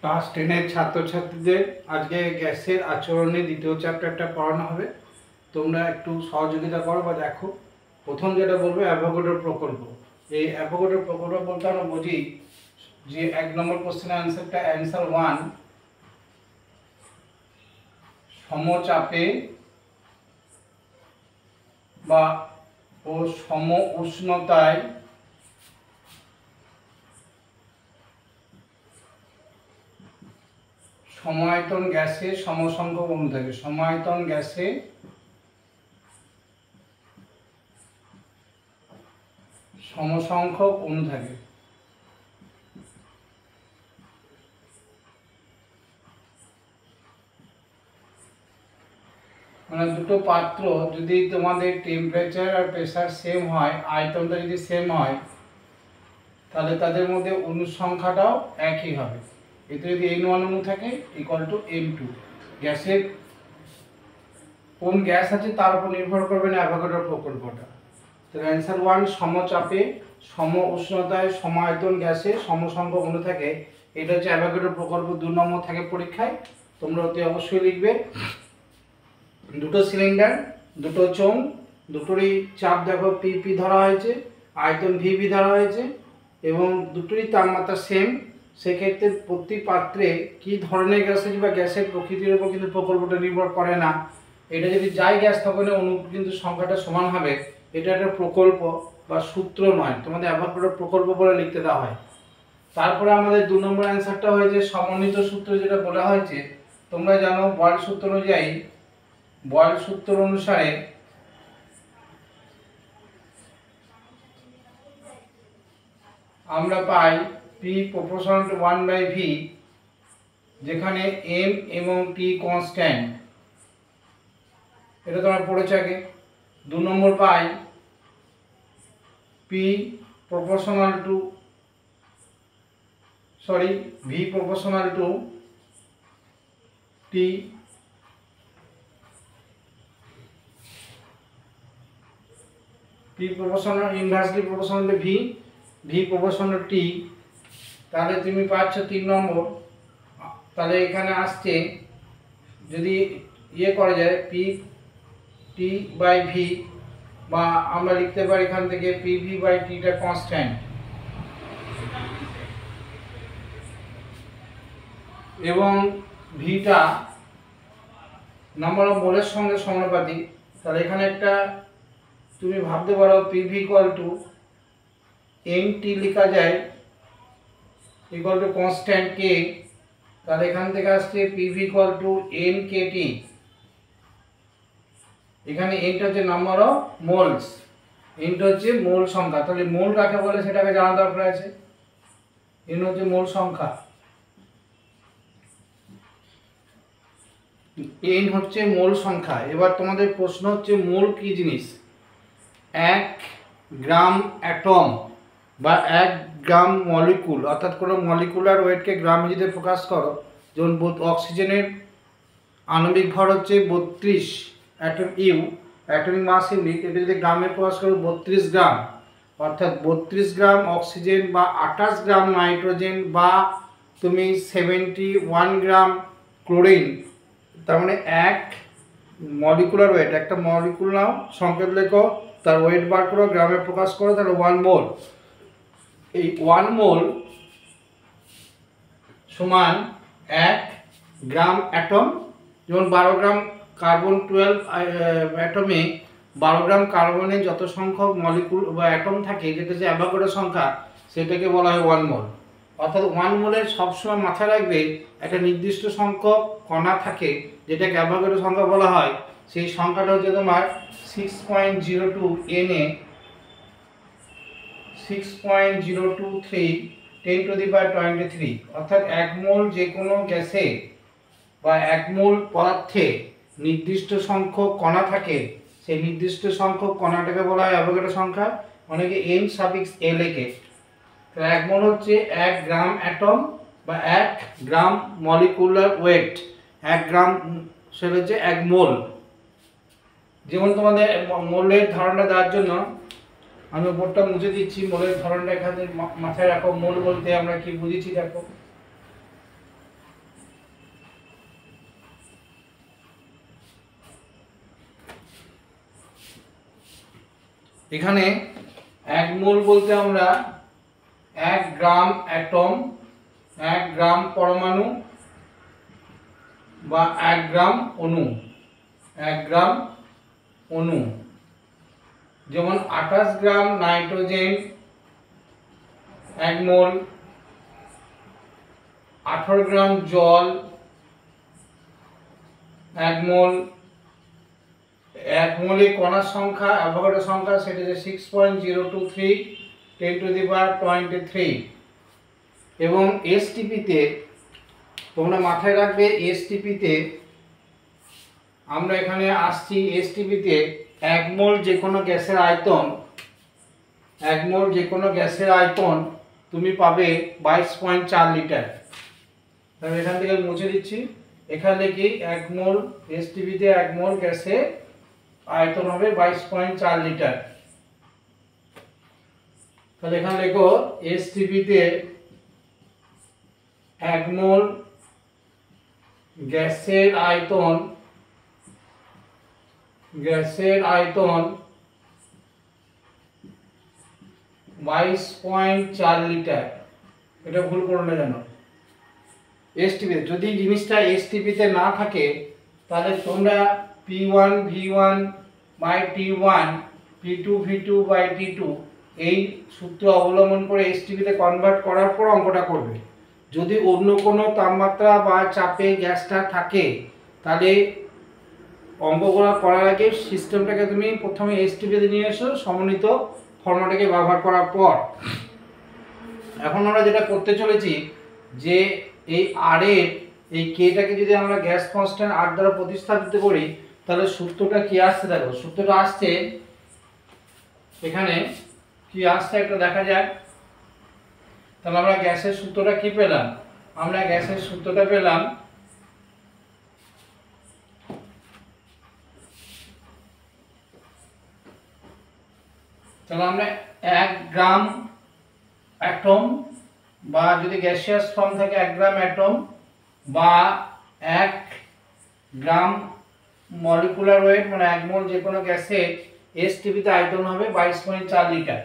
Class 10-এর ছাত্রছাত্রীদের আজকে গ্যাসের আচরণে দ্বিতীয় চ্যাপ্টারটা পড়ানো হবে। তোমরা একটু সহযোগিতা করো বা দেখো। প্রথম যেটা বলবো অ্যাভোগাড্রোর প্রকল্প। এই অ্যাভোগাড্রোর প্রকল্প বলতে আমরা বুঝি যে 1 নম্বর কোশ্চেনের অ্যান্সারটা অ্যান্সার 1, সমচাপে বা ও সম উষ্ণতায় সমায়তন গ্যাসে সমসংখ্যক অণু থাকে। সমায়তন গ্যাসে সমসংখ্যক অণু থাকে। মানে দুটো পাত্র যদি তোমাদের টেম্পারেচার আর প্রেসার সেম হয়, আয়তনটা যদি সেম হয়, তাহলে তাদের মধ্যে অণুর সংখ্যাটাও একই হবে। এতে যদি N1 অণু থাকে ইকুয়াল টু N2। গ্যাসের কোন গ্যাস আছে তার উপর নির্ভর করবে না অ্যাভোগাড্রোর প্রকল্পটা। তো অ্যান্সার 1, সমচাপে সম উষ্ণতায় সমায়তন গ্যাসে সমসংখ্যক অণু থাকে। এটা হচ্ছে অ্যাভোগাড্রোর প্রকল্প। 2 নম্বর থাকে পরীক্ষায়, তোমরা অতি অবশ্যই লিখবে। দুটো সিলিন্ডার, দুটো চোঙ, দুটোরই চাপ দেখো পিপি ধরা হয়েছে, আয়তন ভিভি ধরা হয়েছে এবং দুটোরই তাপমাত্রা সেম। সেক্ষেত্রে প্রতি পাত্রে কি ধরনের গ্যাস আছে বা গ্যাসের প্রকৃতির উপর কিন্তু প্রকল্পটা নির্ভর করে না। এটা যদি যাই গ্যাস তখন অণু কিন্তু সংখ্যাটা সমান হবে। এটা একটা প্রকল্প বা সূত্র নয়, তোমাদের অ্যাভোগাড্রোর প্রকল্প বলে লিখতে দেওয়া হয়। তারপরে আমাদের 2 নম্বর অ্যান্সারটা হয়েছে সমন্বিত সূত্র, যেটা বলা হয়েছে তোমরা জানো বয়েল সূত্র অনুযায়ী। বয়েল সূত্র অনুসারে আমরা পাই P proportional to 1/v, যেখানে M এবং T কনস্ট্যান্ট। এটা তোমরা পড়েছো আগে। 2 নম্বর পাই V proportional to T, P proportional inversely proportional to V proportional to T। তাহলে তুমি পাচ্ছ 3 নম্বর। তাহলে এখানে আসছে যদি করা যায় P/V, বা আমরা লিখতে পারি এখান থেকে PV/T টা কনস্ট্যান্ট এবং ভিটা নাম্বার অফ মোলের সঙ্গে সমানুপাতিক। তাহলে এখানে একটা তুমি ভাবতে পারো PV = NT লেখা যায় ইকুয়াল টু কনস্ট্যান্ট K। তাহলে এখান থেকে আসছে PV = NKT। এখানে Nটা হচ্ছে নাম্বার অফ মোলস, Nটা হচ্ছে মোল সংখ্যা। তাহলে মোল কাকে বলে সেটাকে জানা দরকার আছে। N হচ্ছে মোল সংখ্যা, N হচ্ছে মোল সংখ্যা। এবার তোমাদের প্রশ্ন হচ্ছে মোল কি জিনিস। 1 গ্রাম অ্যাটম বা 1 গ্রাম মলিকুল, অর্থাৎ কোনো মলিকুলার ওয়েটকে গ্রামে যদি প্রকাশ করো, যেমন অক্সিজেনের আণবিক ভর হচ্ছে 32 atom u, atomic mass unit. এটা যদি গ্রামে প্রকাশ করো 32 গ্রাম, অর্থাৎ 32 গ্রাম অক্সিজেন বা 28 গ্রাম নাইট্রোজেন বা তুমি 71 গ্রাম ক্লোরিন। তার মানে 1 মলিকুলার ওয়েট, একটা মলিকুল নাও, সংকেত লেখো, তার ওয়েট বার করো, গ্রামে প্রকাশ করো, তাহলে 1 মোল। এই 1 মোল সমান 1 গ্রাম অ্যাটম। যেমন 12 গ্রাম কার্বন 12 অ্যাটমে 12 গ্রাম কার্বনে যত সংখ্যক মলিকুল বা অ্যাটম থাকে, যেটা যে অ্যাভোগাড্রো সংখ্যা, সেটাকে বলা হয় 1 মোল। অর্থাৎ 1 মোলের সবসময় মাথায় রাখবে একটা নির্দিষ্ট সংখ্যক কণা থাকে, যেটাকে অ্যাভোগাড্রো সংখ্যা বলা হয়। সেই সংখ্যাটা হচ্ছে তোমার 6.02 Na 6.023 10⁻23। অর্থাৎ 1 মোল যে কোনো গ্যাসে বা 1 মোল পদার্থে নির্দিষ্ট সংখ্যক কণা থাকে, সেই নির্দিষ্ট সংখ্যক কণাটাকে বলা হয় অ্যাভোগাড্রো সংখ্যা। অনেকে N⁴ লেখে। তো 1 মোল হচ্ছে 1 গ্রাম অ্যাটম বা 1 গ্রাম মলিকুলার ওয়েট। 1 গ্রাম সেটা হচ্ছে 1 মোল। যেমন তোমাদের মোলের ধারণা দেওয়ার জন্য আমি বোর্ডটা মুছে দিচ্ছি। মোলের ধরনটা এখানে মাথায় রাখো। মোল বলতে আমরা কি বুঝেছি দেখো। এখানে 1 মোল বলতে আমরা 1 গ্রাম অ্যাটম, 1 গ্রাম পরমাণু বা 1 গ্রাম অণু, 1 গ্রাম অণু। যেমন 28 গ্রাম নাইট্রোজেন 1 মোল, 18 গ্রাম জল 1 মোল। 1 মোলে কণার সংখ্যা, অ্যাভোগাড্রো সংখ্যা, সেটা হচ্ছে 6.023 10^23। এবং এসটিপিতে তোমরা মাথায় রাখবে, এসটিপিতে আমরা এখানে আসছি, এসটিপিতে 1 মোল যে কোনো গ্যাসের আয়তন, 1 মোল যে কোনো গ্যাসের আয়তন তুমি পাবে 22.4 লিটার। আমি এখান থেকে মুছে দিচ্ছি, এখানে কি 1 মোল এসটিপিতে 1 মোল গ্যাসের আয়তন হবে 22.4 লিটার। তাহলে এখানে লেখো এসটিপিতে 1 মোল গ্যাসের আয়তন 22.4 লিটার। এটা ভুল করো না যেন। এসটিপিতে যদি জিনিসটা এসটিপিতে না থাকে তাহলে তোমরা P1 V1 by T1 P2 V2 by T2 এই সূত্র অবলম্বন করে এসটিপিতে কনভার্ট করার পর অঙ্কটা করবে। যদি অন্য কোনো তাপমাত্রা বা চাপে গ্যাসটা থাকে তাহলে অঙ্কগুলো করার আগে সিস্টেমটাকে তুমি প্রথমে এসটিপিতে নিয়ে এসো সমন্বিত ফর্মুলাটাকে ব্যবহার করার পর। এখন আমরা যেটা করতে চলেছি যে এই আর এর এই কেটাকে যদি আমরা গ্যাস কনস্ট্যান্ট আর দ্বারা প্রতিস্থাপিত করি তাহলে সূত্রটা কি আসছে দেখো। সূত্রটা আসছে এখানে কি আসছে একটা দেখা যাক। তাহলে আমরা গ্যাসের সূত্রটা কি পেলাম? আমরা গ্যাসের সূত্রটা পেলাম তাহলে আমরা 1 গ্রাম অ্যাটম বা যদি গ্যাসিয়াস ফর্ম থাকে 1 গ্রাম অ্যাটম বা 1 গ্রাম মলিকুলার ওয়েট মানে 1 মোল যে কোনো গ্যাসের এসটিপিতে আয়তন হবে 22.4 লিটার।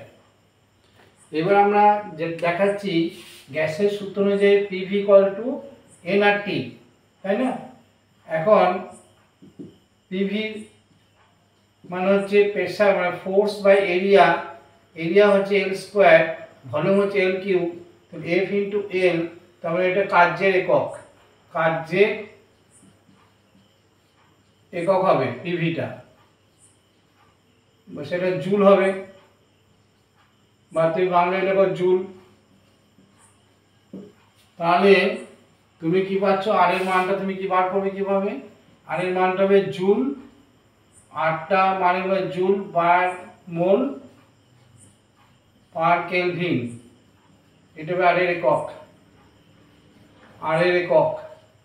এবার আমরা যে দেখাচ্ছি গ্যাসের সূত্র অনুযায়ী PV = nRT, তাই না? এখন PV মানে হচ্ছে প্রেসার মানে ফোর্স বাই এরিয়া, এরিয়া হচ্ছে L স্কয়ার, ভলিউম হচ্ছে L কিউব, তো F ইনটু L, তাহলে এটা কার্যের একক, কার্যের একক হবে পিভিটা, সেটা জুল হবে বা তুমি বাংলায় লেখো জুল। তাহলে তুমি কি পাচ্ছ? আর এর মানটা তুমি কি বার করবে কিভাবে? আর এর মানটা হবে জুল, আরটা মানে হবে জুল পার মোল পার কেলভিন, এটা হবে আর এর একক, আর এর একক।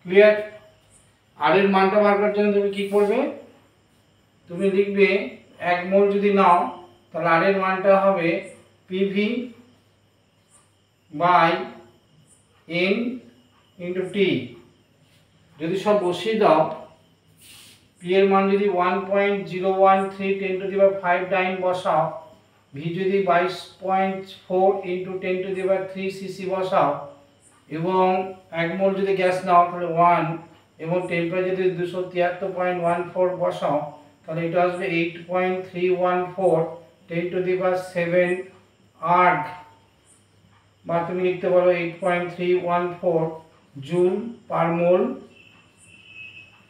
ক্লিয়ার? আর এর মানটা বার করার জন্য তুমি কি করবে? তুমি লিখবে 1 মোল যদি নাও তাহলে আর এর মানটা হবে PV by N into T। যদি সব বসিয়ে দাও, P এর মান যদি 1.013 10^5 বসাও, V যদি 22.4 ইন্টু 10^3 সিসি বসাও এবং 1 মোল যদি গ্যাস নাও তাহলে 1 এবং টেম্পারেচার যদি 273.14 বসাও তাহলে এটা আসবে 8.314 10^7 আর্গ, বা তুমি লিখতে পারো 8.314 জুল পার মোল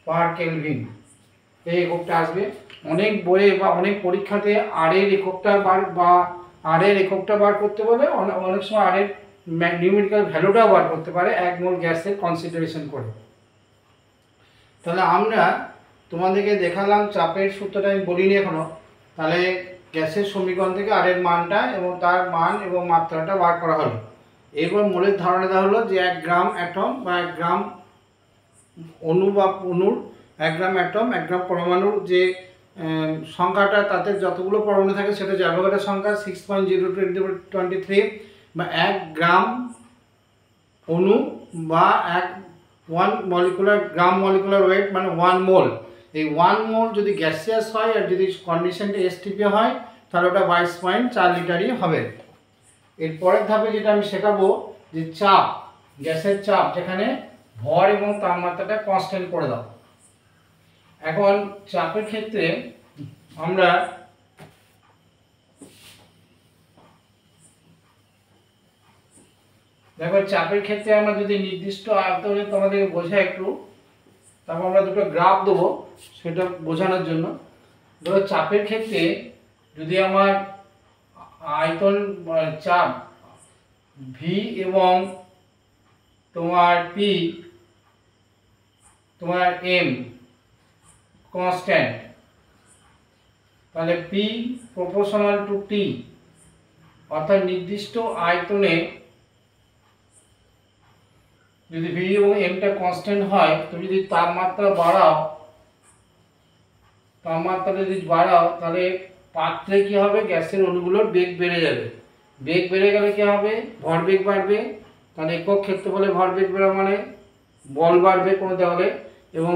পার কেলভিন। এই এককটা আসবে। অনেক বইয়ে বা অনেক পরীক্ষাতে আর এর এককটা বার করতে বলে, অনেক সময় আর এর নিউমেরিক্যাল ভ্যালুটাও বার করতে পারে 1 মোল গ্যাসের কনসিডারেশন করে। তাহলে আমরা তোমাদেরকে দেখালাম চাপের সূত্রটা, আমি বলিনি এখনো। তাহলে গ্যাসের সমীকরণ থেকে আর এর মানটা এবং তার মান এবং মাত্রাটা বার করা হলো। এরপর মোলের ধারণা দেওয়া হলো যে 1 গ্রাম অ্যাটম বা 1 গ্রাম অণু বা অণুর 1 গ্রাম অ্যাটম 1 গ্রাম পরমাণুর যে সংখ্যাটা তাতে যতগুলো পরমাণু থাকে সেটা হচ্ছে অ্যাভোগাড্রো সংখ্যা 6.023 বা 1 গ্রাম অণু বা 1 গ্রাম মলিকুলার ওয়েট মানে 1 মোল। এই 1 মোল যদি গ্যাসিয়াস হয় আর যদি কন্ডিশনটা এসটিপি হয় তাহলে ওটা 22.4 লিটারই হবে। এর পরের ধাপে যেটা আমি শেখাবো যে চাপ, গ্যাসের চাপ, যেখানে ভর এবং তাপমাত্রাটা কনস্ট্যান্ট করে দাও। এখন চাপের ক্ষেত্রে আমরা দেখো, চাপের ক্ষেত্রে আমরা যদি নির্দিষ্ট আয়তনে তোমাদের বোঝা একটু, তারপর আমরা দুটো গ্রাফ দেবো সেটা বোঝানোর জন্য। ধরো চাপের ক্ষেত্রে যদি আমার আয়তন চাপ ভি এবং তোমার পি, তোমার এম কনস্ট্যান্ট, তাহলে পি প্রপোর্শনাল টু টি, অর্থাৎ নির্দিষ্ট আয়তনে যদি ভি এবং এমটা কনস্ট্যান্ট হয়, তুমি যদি তাপমাত্রা বাড়াও, তাহলে পাত্রে কি হবে, গ্যাসের অণুগুলোর বেগ বেড়ে যাবে। বেগ বেড়ে গেলে কি হবে, ভরবেগ বাড়বে। তাহলে একক ক্ষেত্রফলে ভরবেগ বেড়া মানে বল বাড়বে কোনো দেওয়ালে, এবং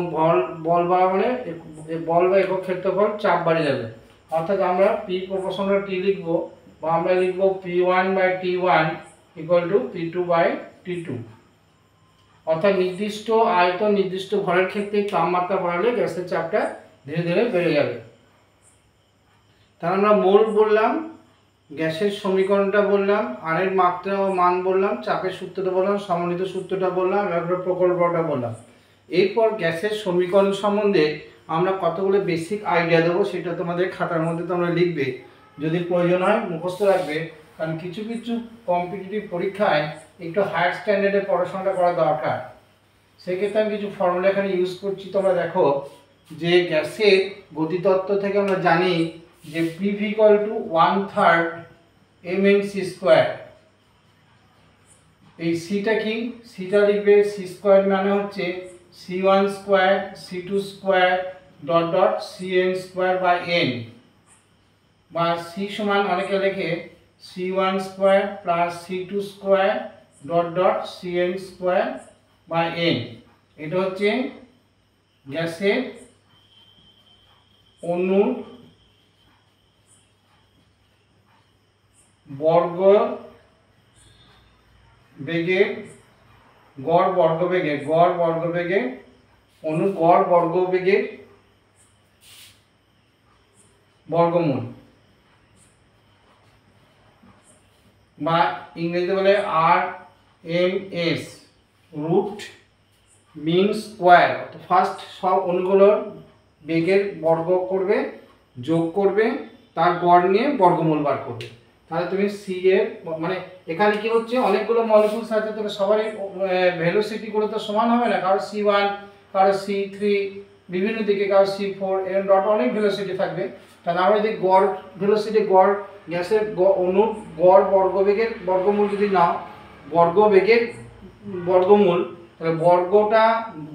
বল বাড়া মানে বল বা একক ক্ষেত্রফল চাপ বাড়ে যাবে। অর্থাৎ আমরা পি প্রপোর্শনাল টি লিখবো, বা আমরা লিখবো P1/T1 ইকুয়াল টু P2/T2। অর্থাৎ নির্দিষ্ট আয়তন নির্দিষ্ট ভরের ক্ষেত্রে তাপমাত্রা বাড়ালে গ্যাসের চাপটা ধীরে ধীরে বেড়ে যাবে। তাহলে আমরা মোল বললাম, গ্যাসের সমীকরণটা বললাম, আর এর মাত্রা ও মান বললাম, চাপের সূত্রটা বললাম, সমন্বিত সূত্রটা বললাম, এবার প্রকল্পটা বললাম। এরপর গ্যাসের সমীকরণ সম্বন্ধে আমরা কতগুলো বেসিক আইডিয়া দেবো, সেটা তোমাদের খাতার মধ্যে তোমরা লিখবে, যদি প্রয়োজন হয় মুখস্থ রাখবে। কারণ কিছু কিছু কম্পিটিটিভ পরীক্ষায় একটু হায়ার স্ট্যান্ডার্ডে পড়াশোনাটা করা দরকার। সেক্ষেত্রে আমি কিছু ফর্মুলা এখানে ইউজ করছি। তোমরা দেখো যে গ্যাসের গতিতত্ত্ব থেকে আমরা জানি যে PV ইকুয়াল টু 1/3 mc²। এই সিটা কি, সিটা লিখবে c² মানে হচ্ছে c1² c2² dot dot cn²/n, বা সি সমান অনেকে লেখে c1² plus c2² dot dot cn²/n। এটা হচ্ছে গ্যাসের অণুর বর্গ বেগের গড় বর্গবেগের অণুর গড় বর্গবেগের বর্গমূল, বা ইংরেজিতে বলে RMS, root mean square. First সব অণুগুলোর বেগের বর্গ করবে, যোগ করবে, তার গড় নিয়ে বর্গমূল বার করবে। তাহলে তুমি সি এর মানে এখানে কি হচ্ছে, অনেকগুলো মলিকুলস আছে, তবে সবারই ভেলোসিটিগুলো তো সমান হবে না। কারো C1, কারো C3, বিভিন্ন দিকে কারো C4, এরকম ডট অনেক ভেলোসিটি থাকবে। তাহলে আমরা যদি গড় ভেলোসিটি, গড় গ্যাসের অণুর গড় বর্গবেগের বর্গমূল যদি নাও, বর্গবেগের বর্গমূল, তাহলে বর্গটা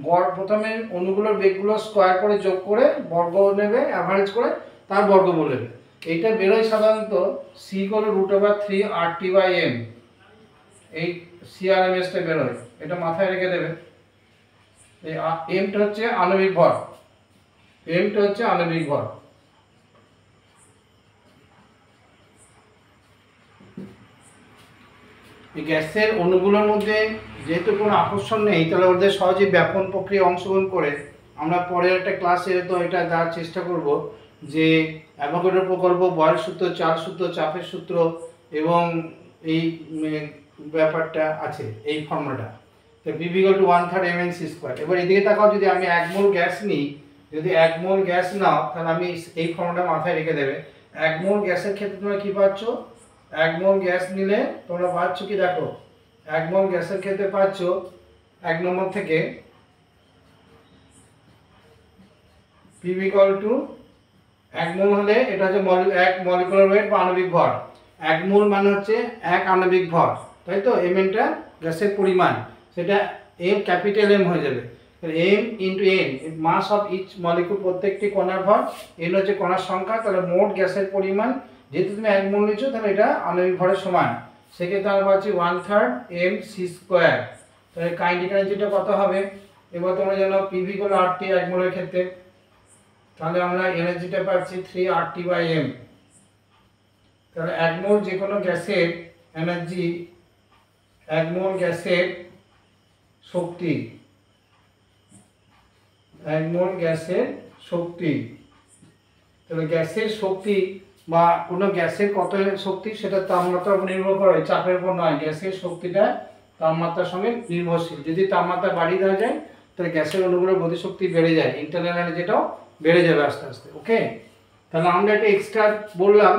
গড় প্রথমে অণুগুলোর বেগগুলো স্কোয়ার করে যোগ করে বর্গ নেবে, অ্যাভারেজ করে তার বর্গমূল নেবে। এইটা বেরোয় সাধারণত সি = √3 RT/m। এই CRMSটা বেরোয়, এটা মাথায় রেখে দেবে। এই এমটা হচ্ছে আণবিক ভর, এই গ্যাসের অণুগুলোর মধ্যে যেহেতু কোনো আকর্ষণ নেই, তাহলে ওদের সহজে ব্যাপন প্রক্রিয়া অংশগ্রহণ করে। আমরা পরের একটা ক্লাসে তো এটা দেওয়ার চেষ্টা করব যে অ্যাভোগাড্রো প্রকল্প, বয়েল সূত্র, চার সূত্র, চাপের সূত্র এবং এই ব্যাপারটা আছে, এই ফর্মুলাটা। তো PV = 1/3 mc²। এবার এদিকে তাকাও, যদি আমি 1 মোল গ্যাস নিই, যদি 1 মোল গ্যাস নাও, তাহলে আমি এই ফর্মুলাটা মাথায় রেখে দেবে। 1 মোল গ্যাসের ক্ষেত্রে তোমরা কি পাচ্ছ, 1 মোল গ্যাস নিলে তোমরা পাচ্ছ কি, দেখো 1 মোল গ্যাসের ক্ষেত্রে পাচ্ছ 1 নম্বর থেকে PV = 1 মোল হলে এটা হচ্ছে 1 মলিকুলার ওয়েট বা আণবিক ভর। 1 মোল মানে হচ্ছে 1 আণবিক ভর, তাই তো। mnটা গ্যাসের পরিমাণ, সেটা m ক্যাপিটাল M হয়ে যাবে। m × n, mass of each molecule, প্রত্যেকটি কণার ভর, n হচ্ছে কণার সংখ্যা। তাহলে মোট গ্যাসের পরিমাণ, যেহেতু তুমি 1 মোল নিচ্ছ, তাহলে এটা আণবিক ভরের সমান। সেক্ষেত্রে আমরা পাচ্ছি 1/3 mc²। তাহলে কাইনেটিক এনার্জিটা কত হবে, এবার তোমরা জানো PV = RT 1 মোলের ক্ষেত্রে, তাহলে আমরা এনার্জিটা পাচ্ছি 3 RT/m। তাহলে 1 মোল যে কোনো গ্যাসের এনার্জি, 1 মোল গ্যাসের শক্তি, 1 মোল গ্যাসের শক্তি। তাহলে গ্যাসের শক্তি বা কোনো গ্যাসের কত শক্তি সেটা তাপমাত্রার উপর নির্ভর করে, চাপের উপর নয়। গ্যাসের শক্তিটা তাপমাত্রার সঙ্গে নির্ভরশীল। যদি তাপমাত্রা বাড়িয়ে দেওয়া যায় তাহলে গ্যাসের অণুগুলোর গতিশক্তি বেড়ে যায়, ইন্টারনাল এনার্জিটাও বেড়ে যাবে আস্তে আস্তে। ওকে, তাহলে আমরা একটা এক্সট্রা বললাম,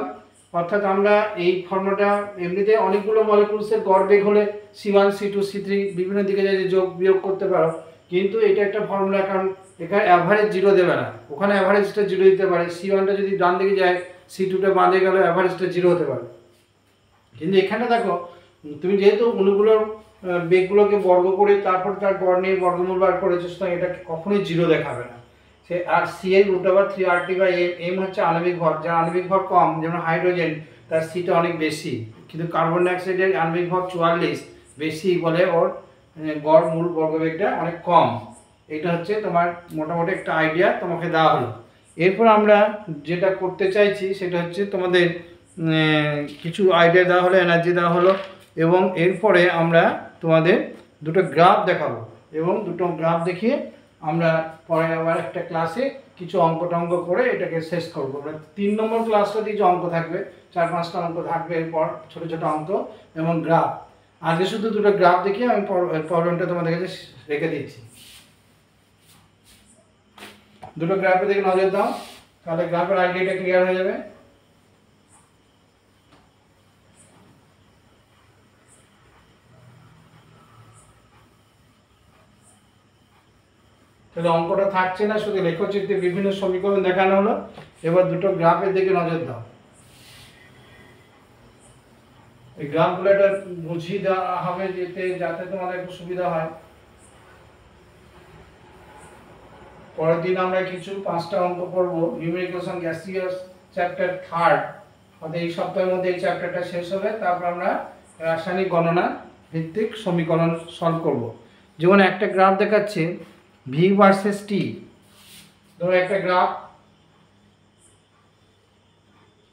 অর্থাৎ আমরা এই ফর্মুলাটা এমনিতে অনেকগুলো মলিকুলসের গড় বেগ হলে C1 C2 C3 বিভিন্ন দিকে যে যোগ বিয়োগ করতে পারো, কিন্তু এটা একটা ফর্মুলা, কারণ এখানে অ্যাভারেজ জিরো দেবে না, ওখানে অ্যাভারেজটা জিরো দিতে পারে। C1টা যদি ডান দিকে যায়, C2টা বাঁ দিকে গেলে অ্যাভারেজটা জিরো হতে পারে। কিন্তু এখানে দেখো, তুমি যেহেতু অণুগুলোর বেগগুলোকে বর্গ করে তারপর তার গড় নিয়ে বর্গমূল বার করেছো, সুতরাং এটা কখনোই জিরো দেখাবে না। সে আর সি এর √3RT/m হচ্ছে আণবিক ভর, যার আণবিক ভর কম, যেমন হাইড্রোজেন, তার সিটা অনেক বেশি, কিন্তু কার্বন ডাইঅক্সাইডের আণবিক ভর 44 বেশি বলে ওর গড় মূল বর্গবেগটা অনেক কম। এটা হচ্ছে তোমার মোটামুটি একটা আইডিয়া তোমাকে দেওয়া হলো। এরপর আমরা যেটা করতে চাইছি সেটা হচ্ছে তোমাদের কিছু আইডিয়া দেওয়া হলো, এনার্জি দেওয়া হলো, এবং এরপরে আমরা তোমাদের দুটো গ্রাফ দেখাবো, এবং দুটো গ্রাফ দেখিয়ে আমরা পরে আবার একটা ক্লাসে কিছু অঙ্ক টঙ্ক করে এটাকে শেষ করবো। 3 নম্বর ক্লাসটা কিছু অঙ্ক থাকবে, 4-5টা অঙ্ক থাকবে, এরপর ছোটো ছোটো অঙ্ক এবং গ্রাফ। আগে শুধু দুটো গ্রাফ দেখিয়ে আমি প্রবলেমটা তোমাদের কাছে রেখে দিচ্ছি। দুটো গ্রাফের দিকে নজর দাও, তাহলে গ্রাফের আইডিয়াটা ক্লিয়ার হয়ে যাবে। তাহলে অঙ্কটা থাকছে না, শুধু লেখচিত্রে বিভিন্ন সমীকরণ দেখানো হলো। এবার দুটো গ্রাফের দিকে নজর দাও। এই গ্রাফগুলো এটা বুঝিয়ে দেওয়া হবে যাতে তোমাদের একটু সুবিধা হয়। পরের দিন আমরা কিছু 5টা অঙ্ক করব, নিউমেরিক্যাল গ্যাসিয়াস চ্যাপ্টার 3rd, অর্থাৎ এই সপ্তাহের মধ্যে এই চ্যাপ্টারটা শেষ হবে। তারপর আমরা রাসায়নিক গণনা ভিত্তিক সমীকরণ সলভ করব। যেমন একটা গ্রাফ দেখাচ্ছে V ভার্সেস T। ধরো একটা গ্রাফ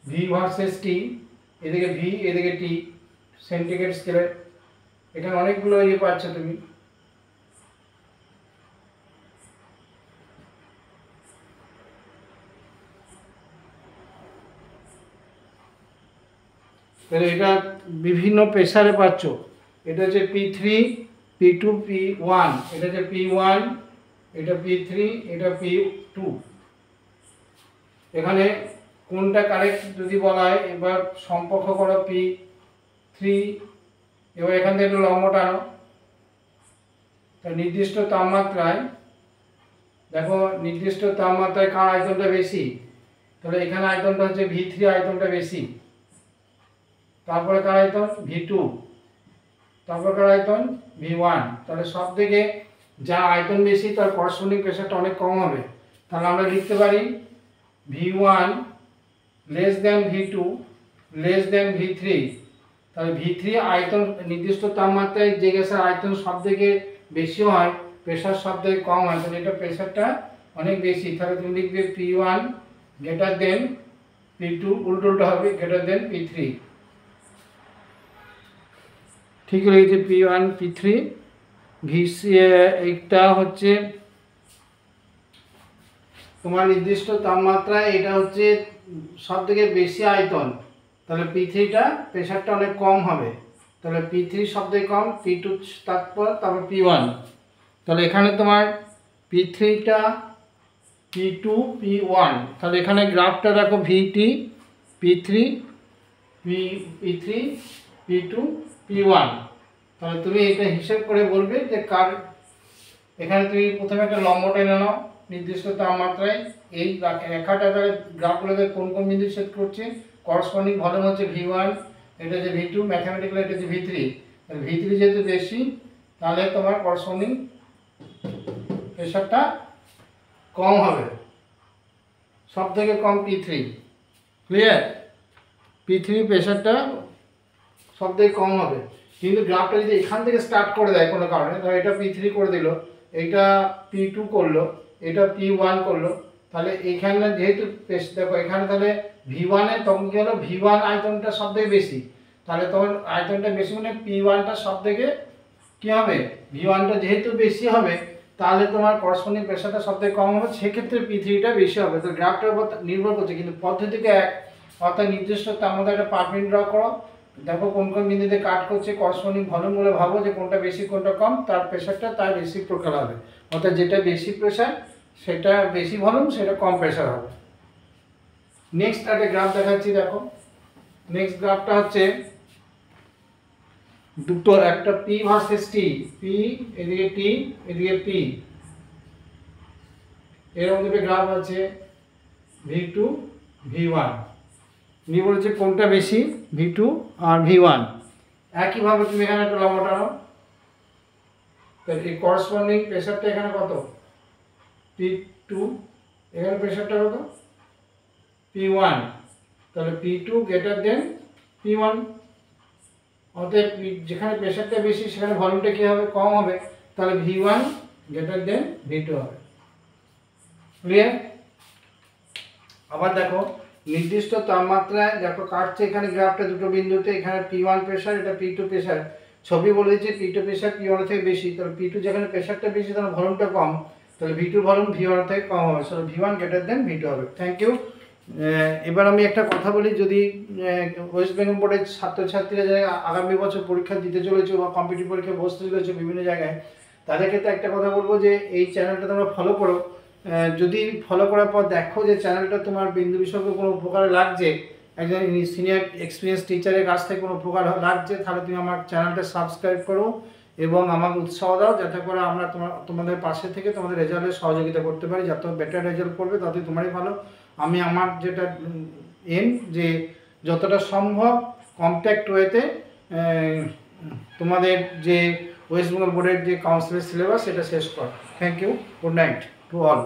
V ভার্সেস T, এদিকে V এদিকে T, সেন্টিগ্রেড স্কেলে। এখানে অনেকগুলো ইয়ে পাচ্ছ তুমি। তাহলে এটা বিভিন্ন প্রেসারে পাচ্ছ। এটা হচ্ছে P3, P2, P1, এটা হচ্ছে P1, এটা P3, এটা P2। এখানে কোনটা কারেক্ট যদি বলা হয়, এবার সম্পর্ক করো P3, এবার এখান থেকে একটু লম্ব টানো। তা নির্দিষ্ট তাপমাত্রায় দেখো, নির্দিষ্ট তাপমাত্রায় কার আয়তনটা বেশি, তাহলে এখানে আয়তনটা হচ্ছে V3, আয়তনটা বেশি। তারপরে কার আয়তন V2, তারপর কার আয়তন V1। তাহলে সব থেকে যা আয়তন বেশি তার করসপন্ডিং প্রেসারটা অনেক কম হবে। তাহলে আমরা লিখতে পারি V1 less than V2 less than V3। তাহলে V3 আয়তন নির্দিষ্ট তাপমাত্রায় যে গ্যাসের আয়তন সব থেকে বেশি হয়, প্রেসার সব থেকে কম হয়, তাহলে এটা প্রেসারটা অনেক বেশি। তাহলে তুমি লিখবে P1 গ্রেটার দেন P2, উল্টো হবে গ্রেটার দেন P3। ঠিক রয়েছে P1 P3। এইটা হচ্ছে তোমার নির্দিষ্ট তাপমাত্রায় এটা হচ্ছে সব থেকে বেশি আয়তন, তাহলে P3টা প্রেসারটা অনেক কম হবে। তাহলে P3 সব থেকে কম, P2 তারপর P1। তাহলে এখানে তোমার P3টা P2 P1। তাহলে এখানে গ্রাফটা দেখো VT P3 P3 P2 P1। তাহলে তুমি এটা হিসাব করে বলবে যে কার। এখানে তুমি প্রথমে একটা লম্ব টেনে নাও নির্দিষ্ট তাপমাত্রায়। এই রেখাটা গ্রাফগুলোতে কোন কোন বিন্দু সেট করছে, করসপন্ডিং ভলিউম হচ্ছে V1, এটা হচ্ছে V2, ম্যাথমেটিক্যালি এটা হচ্ছে V3। তাহলে V3 যেহেতু বেশি, তাহলে তোমার করসপন্ডিং প্রেসারটা কম হবে, সব থেকে কম P3। ক্লিয়ার? P3 প্রেসারটা সব থেকে কম হবে। কিন্তু গ্রাফটা যদি এখান থেকে স্টার্ট করে দেয় কোনো কারণে, ধর এটা P3 করে দিল, এটা P2 করলো, এটা P1 করলো, তাহলে এইখানে যেহেতু দেখো এখানে তাহলে V1 এর তখন কি হলো, V1 আয়তনটা সব থেকে বেশি, তাহলে তখন আয়তনটা বেশি মানে P1টা সব থেকে কি হবে, V1টা যেহেতু বেশি হবে তাহলে তোমার করসপন্ডিং প্রেসারটা সব থেকে কম হবে, সেক্ষেত্রে P3টা বেশি হবে। তো গ্রাফটার উপর নির্ভর করছে, কিন্তু পদ্ধতিকে এক, অর্থাৎ নির্দিষ্ট তার মধ্যে একটা পারপেন্ড ড্র করো, দেখো কোন কোন বিন্দুতে কাট করছে, করসপন্ডিং ভলিউম বলে ভাবো যে কোনটা বেশি কোনটা কম, তার প্রেসারটা তার রেসিপ্রোকাল হবে, অর্থাৎ যেটা বেশি প্রেসার সেটা বেশি ভলিউম, সেটা কম প্রেসার হবে। নেক্সট একটা গ্রাফ দেখাচ্ছি, দেখো নেক্সট গ্রাফটা হচ্ছে দুটো, একটা P ভার্সেস T, P এদিকে T এদিকে P, এরকম দুটো গ্রাফ আছে V2 V1, নিয়ে বলেছে কোনটা বেশি V2 আর V1। একইভাবে তুমি এখানে একটা লম্বা টানো, তাহলে এই করসপন্ডিং প্রেসারটা এখানে কত P2, এখানে প্রেসারটা কত P1, তাহলে P2 গ্রেটার দেন P1, অতএব যেখানে প্রেসারটা বেশি সেখানে ভলিউমটা কি হবে, কম হবে, তাহলে V1 গ্রেটার দেন V2 হবে। ক্লিয়ার? আবার দেখো নির্দিষ্ট তাপমাত্রায় দেখো কাটছে এখানে গ্রাফটা দুটো বিন্দুতে, এখানে P1 প্রেসার, এটা P2 প্রেসার, ছবি বলে দিচ্ছে P2 প্রেসার P1 থেকে বেশি, তাহলে P2 যেখানে প্রেসারটা বেশি তাহলে ভলিউমটা কম, তাহলে V2 ভলিউম V1 থেকে কম হবে, তাহলে V1 গ্রেটার দেন V2 হবে। Thank you. এবার আমি একটা কথা বলি, যদি ওয়েস্ট বেঙ্গল বোর্ডের ছাত্রছাত্রীরা যারা আগামী বছর পরীক্ষা দিতে চলেছে বা কম্পিটিটিভ পরীক্ষায় বসতে চলেছে বিভিন্ন জায়গায়, তাদের ক্ষেত্রে একটা কথা বলবো যে এই চ্যানেলটা তোমরা ফলো করো। যদি ফলো করার পর দেখো যে চ্যানেলটা তোমার বিন্দু বিষয়কে কোনো উপকারে লাগছে, একজন সিনিয়র এক্সপিরিয়েন্স টিচারের কাছ থেকে কোনো উপকার লাগছে, তাহলে তুমি আমার চ্যানেলটা সাবস্ক্রাইব করো এবং আমাকে উৎসাহ দাও, যাতে করে আমরা তোমাদের পাশে থেকে তোমাদের রেজাল্টে সহযোগিতা করতে পারি। যত বেটার রেজাল্ট করবে ততই তোমারই ভালো। আমি আমার যেটা এম যে যতটা সম্ভব কম্প্যাক্ট ওয়েতে তোমাদের যে ওয়েস্ট বেঙ্গল বোর্ডের যে কাউন্সিলের সিলেবাস সেটা শেষ কর। Thank you, good night to all.